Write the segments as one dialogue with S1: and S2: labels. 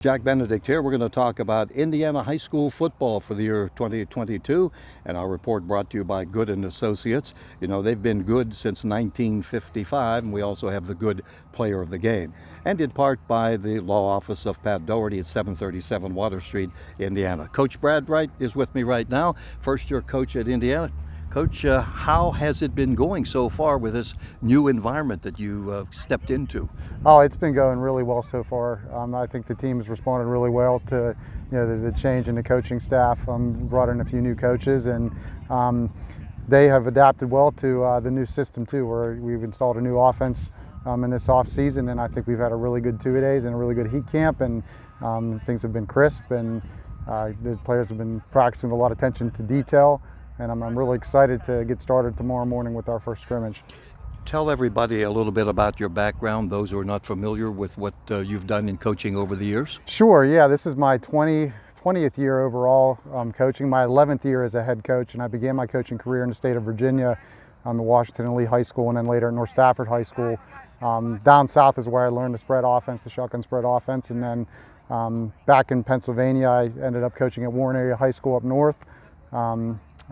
S1: Jack Benedict here. We're going to talk about Indiana high school football for the year 2022, and our report brought to you by Good and Associates. You know, they've been good since 1955, and we also have the Good Player of the Game, and in part by the law office of Pat Doherty at 737 Water Street, Indiana. Coach Brad Wright is with me right now, first-year coach at Indiana. Coach, how has it been going so far with this new environment that you stepped into?
S2: Oh, it's been going really well so far. I think the team has responded really well to the change in the coaching staff. Brought in a few new coaches, and they have adapted well to the new system too, where we've installed a new offense in this off season, and I think we've had a really good 2-days and a really good heat camp, and things have been crisp, and the players have been practicing with a lot of attention to detail. And I'm really excited to get started tomorrow morning with our first scrimmage.
S1: Tell everybody a little bit about your background, those who are not familiar with what you've done in coaching over the years.
S2: Sure, yeah, this is my 20th year overall coaching, my 11th year as a head coach, and I began my coaching career in the state of Virginia at Washington and Lee High School, and then later at North Stafford High School. Down south is where I learned the spread offense, the shotgun spread offense, and then back in Pennsylvania, I ended up coaching at Warren Area High School up north.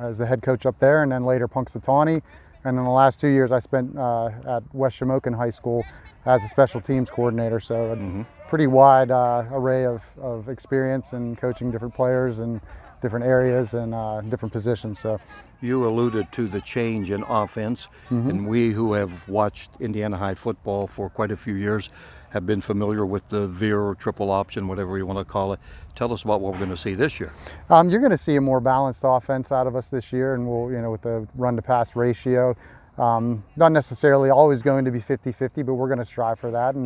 S2: As the head coach up there, and then later Punxsutawney. And then the last 2 years I spent at West Shamokin High School as a special teams coordinator. So a pretty wide array of experience in coaching different players and different areas and different positions. So
S1: you alluded to the change in offense, and we who have watched Indiana high football for quite a few years have been familiar with the veer or triple option, whatever you want to call it. Tell us about what we're going to see this year.
S2: You're going to see a more balanced offense out of us this year, and we'll, with the run to pass ratio, not necessarily always going to be 50-50, but we're going to strive for that. And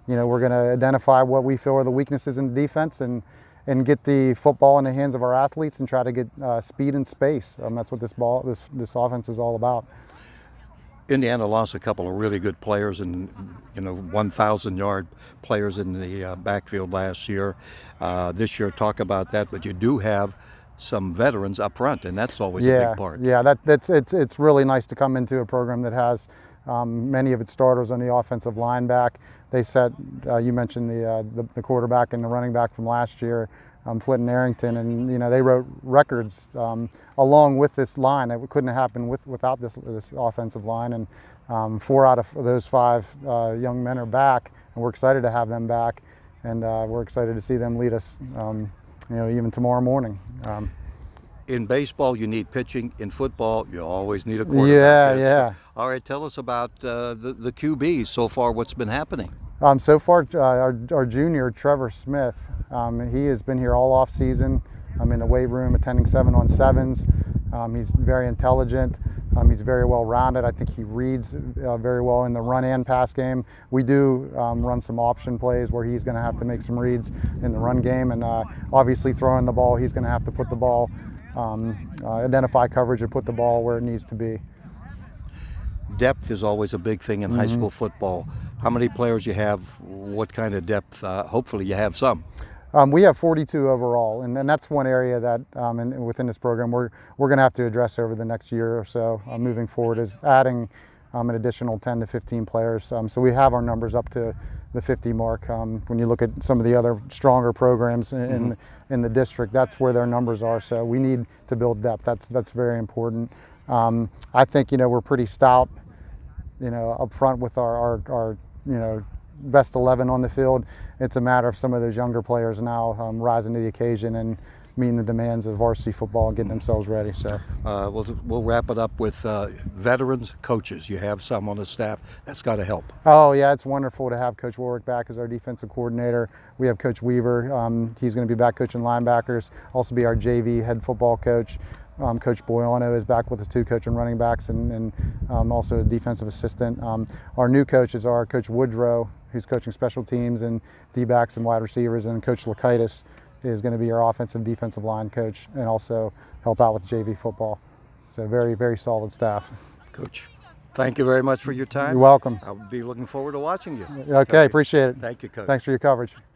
S2: we're going to identify what we feel are the weaknesses in the defense and get the football in the hands of our athletes and try to get speed and space. That's what this offense is all about.
S1: Indiana lost a couple of really good players and 1,000-yard players in the backfield last year. This year, talk about that, but you do have some veterans up front, and that's always a big part.
S2: Yeah, it's really nice to come into a program that has many of its starters on the offensive line back. They set, you mentioned the quarterback and the running back from last year, Flint and Arrington, and they wrote records along with this line. It couldn't have happened without this offensive line, and 4 out of those 5 young men are back, and we're excited to have them back, and we're excited to see them lead us even tomorrow morning.
S1: In baseball, you need pitching. In football, you always need a quarterback.
S2: Yeah.
S1: All right, tell us about the QBs so far. What's been happening?
S2: So far, our junior, Trevor Smith, he has been here all off season. I'm in the weight room attending 7-on-7s. He's very intelligent. He's very well rounded. I think he reads very well in the run and pass game. We do run some option plays where he's going to have to make some reads in the run game, and obviously throwing the ball, he's going to have to put the ball, identify coverage and put the ball where it needs to be.
S1: Depth is always a big thing in high school football. How many players you have? What kind of depth? Hopefully you have some.
S2: We have 42 overall, and that's one area that within this program we're going to have to address over the next year or so moving forward, is adding an additional 10 to 15 players. So we have our numbers up to the 50 mark. When you look at some of the other stronger programs in the district, that's where their numbers are. So we need to build depth. That's very important. I think we're pretty stout, up front with our best 11 on the field. It's a matter of some of those younger players now rising to the occasion and meeting the demands of varsity football and getting themselves ready. So
S1: we'll wrap it up with veterans, coaches. You have some on the staff. That's got to help.
S2: Oh yeah, it's wonderful to have Coach Warwick back as our defensive coordinator. We have Coach Weaver. He's going to be back coaching linebackers. Also be our JV head football coach. Coach Boyano is back with us too, coaching running backs and also a defensive assistant. Our new coach is our Coach Woodrow, who's coaching special teams and D-backs and wide receivers, and Coach Lakaitis is going to be our offensive defensive line coach and also help out with JV football. So very, very solid staff.
S1: Coach, thank you very much for your time.
S2: You're welcome.
S1: I'll be looking forward to watching you.
S2: Okay, appreciate it.
S1: Thank you, Coach.
S2: Thanks for your coverage.